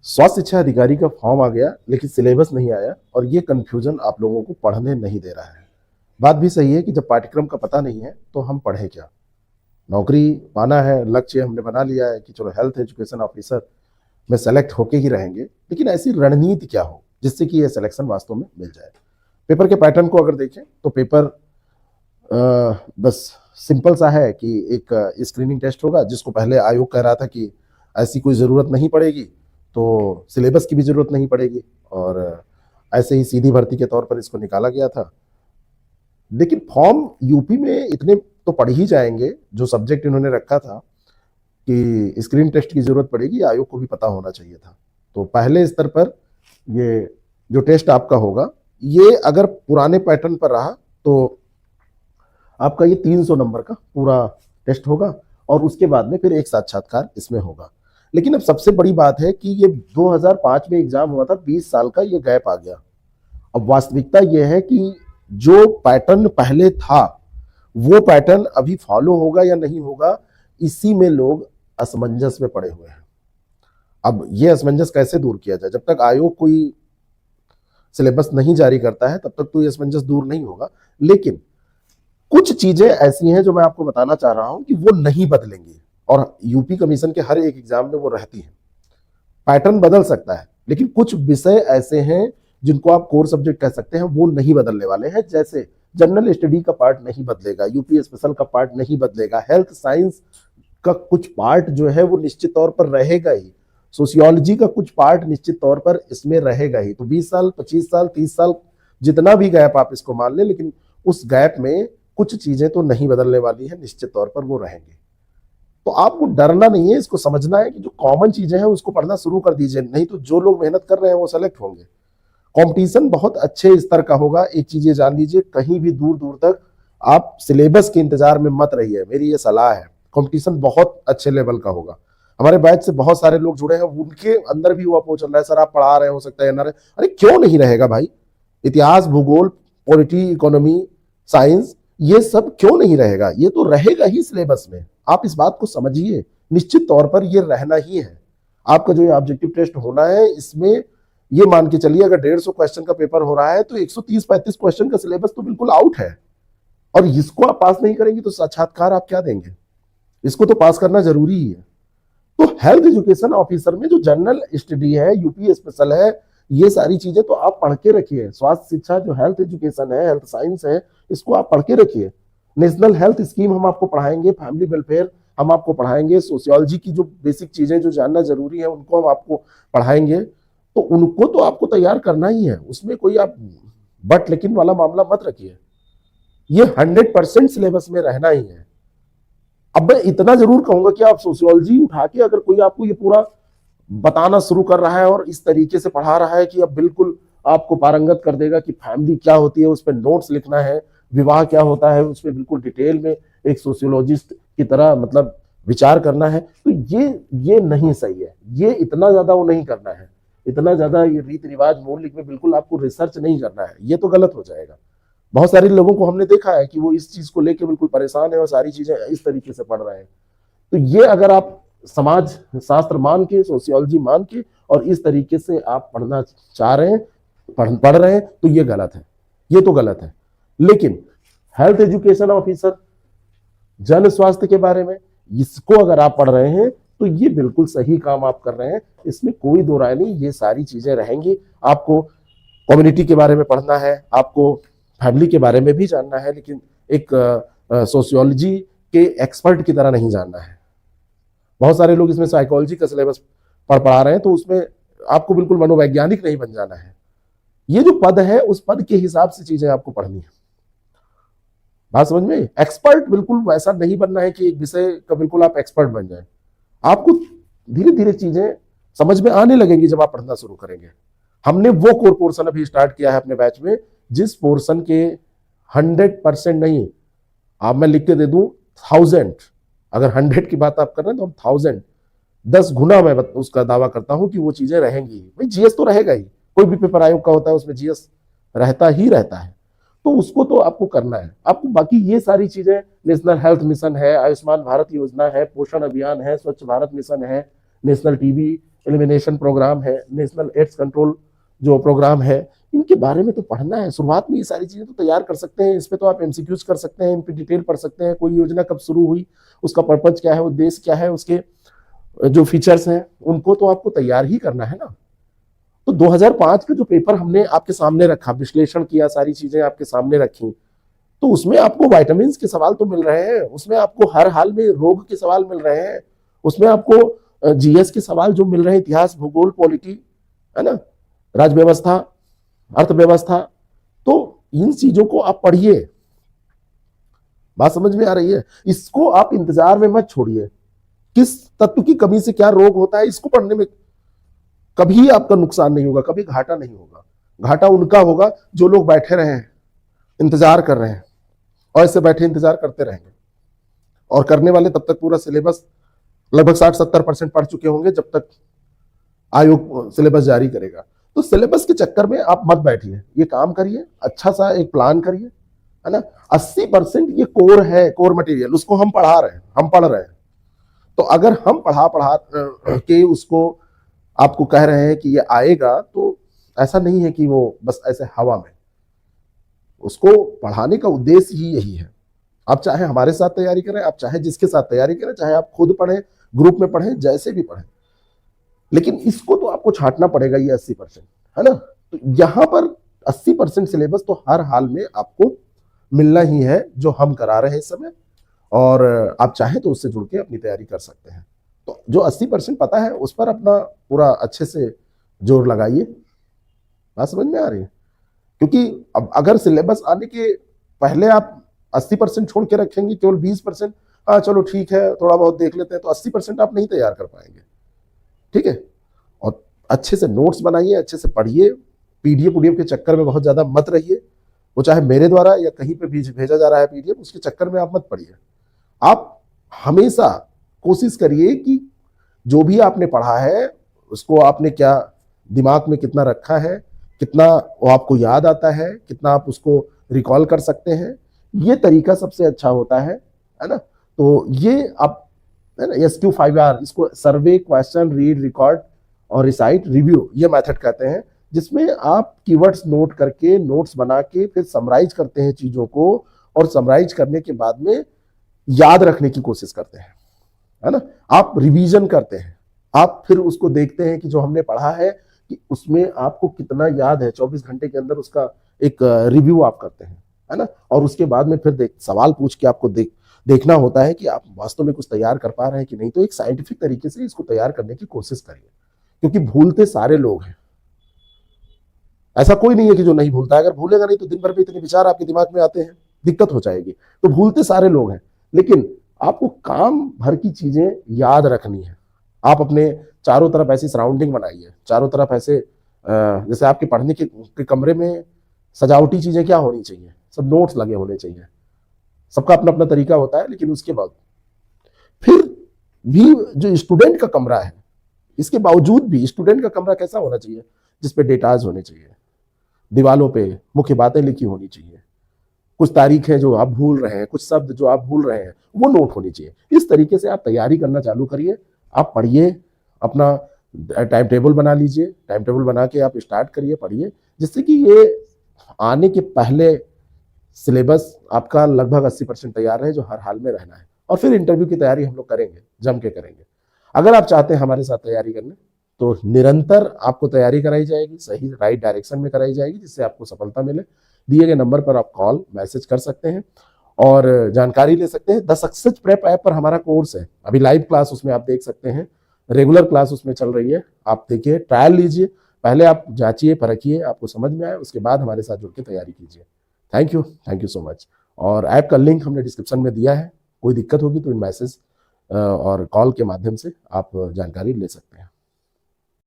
स्वास्थ्य शिक्षा अधिकारी का फॉर्म आ गया लेकिन सिलेबस नहीं आया और ये कंफ्यूजन आप लोगों को पढ़ने नहीं दे रहा है। बात भी सही है कि जब पाठ्यक्रम का पता नहीं है तो हम पढ़ें क्या। नौकरी पाना है, लक्ष्य हमने बना लिया है कि चलो हेल्थ एजुकेशन ऑफिसर में सेलेक्ट होके ही रहेंगे, लेकिन ऐसी रणनीति क्या हो जिससे कि ये सिलेक्शन वास्तव में मिल जाए। पेपर के पैटर्न को अगर देखें तो पेपर बस सिंपल सा है कि एक स्क्रीनिंग टेस्ट होगा जिसको पहले आयोग कह रहा था कि ऐसी कोई ज़रूरत नहीं पड़ेगी, तो सिलेबस की भी ज़रूरत नहीं पड़ेगी और ऐसे ही सीधी भर्ती के तौर पर इसको निकाला गया था। लेकिन फॉर्म यूपी में इतने तो पढ़ ही जाएंगे, जो सब्जेक्ट इन्होंने रखा था कि स्क्रीन टेस्ट की ज़रूरत पड़ेगी, आयोग को भी पता होना चाहिए था। तो पहले स्तर पर ये जो टेस्ट आपका होगा, ये अगर पुराने पैटर्न पर रहा तो आपका ये 300 नंबर का पूरा टेस्ट होगा और उसके बाद में फिर एक साक्षात्कार इसमें होगा। लेकिन अब सबसे बड़ी बात है कि ये 2005 में एग्जाम हुआ था, 20 साल का ये गैप आ गया। अब वास्तविकता ये है कि जो पैटर्न पहले था वो पैटर्न अभी फॉलो होगा या नहीं होगा, इसी में लोग असमंजस में पड़े हुए हैं। अब ये असमंजस कैसे दूर किया जाए? जब तक आयोग कोई सिलेबस नहीं जारी करता है तब तक तो ये असमंजस दूर नहीं होगा। लेकिन कुछ चीजें ऐसी हैं जो मैं आपको बताना चाह रहा हूं कि वो नहीं बदलेंगी और यूपी कमीशन के हर एक एग्जाम में वो रहती है। पैटर्न बदल सकता है लेकिन कुछ विषय ऐसे हैं जिनको आप कोर सब्जेक्ट कह सकते हैं, वो नहीं बदलने वाले हैं। जैसे जनरल स्टडी का पार्ट नहीं बदलेगा, यूपी स्पेशल का पार्ट नहीं बदलेगा, हेल्थ साइंस का कुछ पार्ट जो है वो निश्चित तौर पर रहेगा ही, सोशियोलॉजी का कुछ पार्ट निश्चित तौर पर इसमें रहेगा ही। तो 20 साल, 25 साल, 30 साल, जितना भी गैप आप इसको मान लें, लेकिन उस गैप में कुछ चीजें तो नहीं बदलने वाली है, निश्चित तौर पर वो रहेंगे। तो आपको डरना नहीं है, इसको समझना है कि जो कॉमन चीजें हैं उसको पढ़ना शुरू कर दीजिए, नहीं तो जो लोग मेहनत कर रहे हैं वो सेलेक्ट होंगे। कंपटीशन बहुत अच्छे स्तर का होगा। एक चीज ये जान लीजिए, कहीं भी दूर दूर तक आप सिलेबस के इंतजार में मत रहिए, मेरी ये सलाह है। कंपटीशन बहुत अच्छे लेवल का होगा। हमारे बैच से बहुत सारे लोग जुड़े हैं, उनके अंदर भी वो अपोज चल रहा है, सर आप पढ़ा रहे हो सकता है ना। अरे क्यों नहीं रहेगा भाई? इतिहास, भूगोल, पॉलिटी, इकोनॉमी, साइंस, ये सब क्यों नहीं रहेगा? ये तो रहेगा ही सिलेबस में। आप इस बात को समझिए, निश्चित तौर पर ये रहना ही है। आपका जो ये ऑब्जेक्टिव टेस्ट होना है, इसमें ये मान के चलिए अगर 150 क्वेश्चन का पेपर हो रहा है तो 130-35 क्वेश्चन का सिलेबस तो बिल्कुल आउट है और इसको आप पास नहीं करेंगे तो साक्षात्कार आप क्या देंगे? इसको तो पास करना जरूरी ही है। तो हेल्थ एजुकेशन ऑफिसर में जो जनरल स्टडी है, यूपी स्पेशल है, ये सारी चीजें तो आप पढ़ के रखिए। स्वास्थ्य शिक्षा जो हेल्थ एजुकेशन है, हेल्थ साइंस है, इसको आप पढ़ के रखिए। नेशनल हेल्थ स्कीम हम आपको पढ़ाएंगे, फैमिली वेलफेयर हम आपको पढ़ाएंगे, सोशियोलॉजी की जो बेसिक चीजें जो जानना जरूरी है उनको हम आपको पढ़ाएंगे। तो उनको तो आपको तैयार करना ही है, उसमें कोई आप बट लेकिन वाला मामला मत रखिए। ये 100% सिलेबस में रहना ही है। अब मैं इतना जरूर कहूंगा कि आप सोशियोलॉजी उठा के अगर कोई आपको ये पूरा बताना शुरू कर रहा है और इस तरीके से पढ़ा रहा है कि अब बिल्कुल आपको पारंगत कर देगा कि फैमिली क्या होती है, उस पर नोट्स लिखना है, विवाह क्या होता है उसमें बिल्कुल डिटेल में एक सोशियोलॉजिस्ट की तरह मतलब विचार करना है, तो ये नहीं सही है। ये इतना ज्यादा वो नहीं करना है, इतना ज्यादा ये रीति रिवाज मूल्य में बिल्कुल आपको रिसर्च नहीं करना है, ये तो गलत हो जाएगा। बहुत सारे लोगों को हमने देखा है कि वो इस चीज को लेके बिल्कुल परेशान है और सारी चीजें इस तरीके से पढ़ रहे हैं। तो ये अगर आप समाज शास्त्र मान के, सोशियोलॉजी मान के और इस तरीके से आप पढ़ना चाह रहे हैं, पढ़ रहे हैं, तो ये गलत है, ये तो गलत है। लेकिन हेल्थ एजुकेशन ऑफिसर, जन स्वास्थ्य के बारे में, इसको अगर आप पढ़ रहे हैं तो ये बिल्कुल सही काम आप कर रहे हैं, इसमें कोई दो राय नहीं। ये सारी चीजें रहेंगी। आपको कम्युनिटी के बारे में पढ़ना है, आपको फैमिली के बारे में भी जानना है, लेकिन एक सोशियोलॉजी के एक्सपर्ट की तरह नहीं जानना है। बहुत सारे लोग इसमें साइकोलॉजी का सिलेबस पढ़ा रहे हैं, तो उसमें आपको बिल्कुल मनोवैज्ञानिक नहीं बन जाना है। ये जो पद है उस पद के हिसाब से चीजें आपको पढ़नी है। बात समझ में? एक्सपर्ट बिल्कुल वैसा नहीं बनना है कि एक विषय का बिल्कुल आप एक्सपर्ट बन जाए। आपको धीरे धीरे चीजें समझ में आने लगेंगी जब आप पढ़ना शुरू करेंगे। हमने वो कोर पोर्शन अभी स्टार्ट किया है अपने बैच में, जिस पोर्शन के 100% नहीं, आप मैं लिख के दे दूं 1000, अगर 100 की बात आप कर रहे हैं तो हम 1000, 10 गुना मैं उसका दावा करता हूं कि वो चीजें रहेंगी। भाई जीएस तो रहेगा ही, कोई भी पेपर आयोग का होता है उसमें जीएस रहता ही रहता है, तो उसको तो आपको करना है। आपको बाकी ये सारी चीजें, नेशनल हेल्थ मिशन है, आयुष्मान भारत योजना है, पोषण अभियान है, स्वच्छ भारत मिशन है, नेशनल टीबी एलिमिनेशन प्रोग्राम है, नेशनल एड्स कंट्रोल जो प्रोग्राम है, इनके बारे में तो पढ़ना है। शुरुआत में ये सारी चीजें तो तैयार कर सकते हैं, इस पे तो आप एमसीक्यूज कर सकते हैं, इन पे डिटेल पढ़ सकते हैं। कोई योजना कब शुरू हुई, उसका पर्पज क्या है, उद्देश्य क्या है, उसके जो फीचर्स हैं उनको तो आपको तैयार ही करना है ना। तो 2005 का जो पेपर हमने आपके सामने रखा, विश्लेषण किया, सारी चीजें आपके सामने रखी, तो उसमें आपको वाइटामिन के सवाल तो मिल रहे हैं, उसमें आपको हर हाल में रोग के सवाल मिल रहे हैं, उसमें आपको जीएस के सवाल जो मिल रहे हैं, इतिहास, भूगोल, पॉलिटी, है ना, राज्य व्यवस्था, अर्थव्यवस्था। तो इन चीजों को आप पढ़िए। बात समझ में आ रही है? इसको आप इंतजार में मत छोड़िए। किस तत्व की कमी से क्या रोग होता है, इसको पढ़ने में कभी आपका नुकसान नहीं होगा, कभी घाटा नहीं होगा। घाटा उनका होगा जो लोग बैठे रहे हैं, इंतजार कर रहे हैं, और ऐसे बैठे इंतजार करते रहेंगे। और करने वाले तब तक पूरा सिलेबस लगभग 60-70% पढ़ चुके होंगे जब तक आयोग सिलेबस जारी करेगा। तो सिलेबस के चक्कर में आप मत बैठिए, ये काम करिए, अच्छा सा एक प्लान करिए, है ना। 80% ये कोर है, कोर मटेरियल, उसको हम पढ़ा रहे हैं, हम पढ़ रहे हैं। तो अगर हम पढ़ा के उसको आपको कह रहे हैं कि ये आएगा, तो ऐसा नहीं है कि वो बस ऐसे हवा में। उसको पढ़ाने का उद्देश्य ही यही है। आप चाहे हमारे साथ तैयारी करें, आप चाहे जिसके साथ तैयारी करें, चाहे आप खुद पढ़ें, ग्रुप में पढ़ें, जैसे भी पढ़ें, लेकिन इसको तो आपको छांटना पड़ेगा, ये 80%, है ना। तो यहां पर 80% सिलेबस तो हर हाल में आपको मिलना ही है, जो हम करा रहे हैं इस समय। और आप चाहें तो उससे जुड़ के अपनी तैयारी कर सकते हैं। तो जो 80% पता है उस पर अपना पूरा अच्छे से जोर लगाइए। बात समझ में आ रही है? क्योंकि अब अगर सिलेबस आने के पहले आप 80% छोड़ के रखेंगे, केवल 20%, हाँ चलो ठीक है थोड़ा बहुत देख लेते हैं, तो 80% आप नहीं तैयार कर पाएंगे। ठीक है? और अच्छे से नोट्स बनाइए, अच्छे से पढ़िए। पीडीएफ के चक्कर में बहुत ज्यादा मत रहिए। वो चाहे मेरे द्वारा या कहीं पे भेजा जा रहा है पीडीएफ, उसके चक्कर में आप मत पढ़िए। आप हमेशा कोशिश करिए कि जो भी आपने पढ़ा है उसको आपने क्या दिमाग में कितना रखा है, कितना वो आपको याद आता है, कितना आप उसको रिकॉल कर सकते हैं, ये तरीका सबसे अच्छा होता है ना। तो ये आप, है ना, SQ5R, इसको सर्वे, क्वेश्चन, रीड, रिकॉर्ड और रिसाइट, रिव्यू, ये मेथड कहते हैं, जिसमें आप कीवर्ड्स नोट करके, नोट्स बना के फिर समराइज करते हैं चीजों को, और समराइज करने के बाद में याद रखने की कोशिश करते हैं, है ना। आप रिवीजन करते हैं, आप फिर उसको देखते हैं कि जो हमने पढ़ा है कि उसमें आपको कितना याद है। 24 घंटे के अंदर उसका एक रिव्यू आप करते हैं, है ना। और उसके बाद में फिर सवाल पूछ के आपको देखना होता है कि आप वास्तव में कुछ तैयार कर पा रहे हैं कि नहीं। तो एक साइंटिफिक तरीके से इसको तैयार करने की कोशिश करिए, क्योंकि भूलते सारे लोग हैं। ऐसा कोई नहीं है कि जो नहीं भूलता है। अगर भूलेगा नहीं तो दिन भर में इतने विचार आपके दिमाग में आते हैं, दिक्कत हो जाएगी। तो भूलते सारे लोग हैं, लेकिन आपको काम भर की चीजें याद रखनी है। आप अपने चारों तरफ ऐसी सराउंडिंग बनाइए, चारों तरफ ऐसे जैसे आपके पढ़ने के कमरे में सजावटी चीजें क्या होनी चाहिए, सब नोट्स लगे होने चाहिए। सबका अपना अपना तरीका होता है, लेकिन उसके बाद फिर भी जो स्टूडेंट का कमरा है, इसके बावजूद भी स्टूडेंट का कमरा कैसा होना चाहिए, जिसपे डेटाज होने चाहिए, दीवालों पे मुख्य बातें लिखी होनी चाहिए, कुछ तारीखें जो आप भूल रहे हैं, कुछ शब्द जो आप भूल रहे हैं वो नोट होनी चाहिए। इस तरीके से आप तैयारी करना चालू करिए। आप पढ़िए, अपना टाइम टेबल बना लीजिए, टाइम टेबल बना के आप स्टार्ट करिए, पढ़िए, जिससे कि ये आने के पहले सिलेबस आपका लगभग 80% तैयार रहे, जो हर हाल में रहना है। और फिर इंटरव्यू की तैयारी हम लोग करेंगे, जम के करेंगे। अगर आप चाहते हैं हमारे साथ तैयारी करने, तो निरंतर आपको तैयारी कराई जाएगी, सही राइट डायरेक्शन में कराई जाएगी, जिससे आपको सफलता मिले। दिए गए नंबर पर आप कॉल, मैसेज कर सकते हैं और जानकारी ले सकते हैं। द सक्सेस प्रेप ऐप पर हमारा कोर्स है, अभी लाइव क्लास उसमें आप देख सकते हैं, रेगुलर क्लास उसमें चल रही है। आप देखिए, ट्रायल लीजिए, पहले आप जांचिए, परखिए, आपको समझ में आए, उसके बाद हमारे साथ जुड़ के तैयारी कीजिए। Thank you so much. और ऐप का लिंक हमने डिस्क्रिप्शन में दिया है। कोई दिक्कत होगी तो इन मैसेज और कॉल के माध्यम से आप जानकारी ले सकते हैं।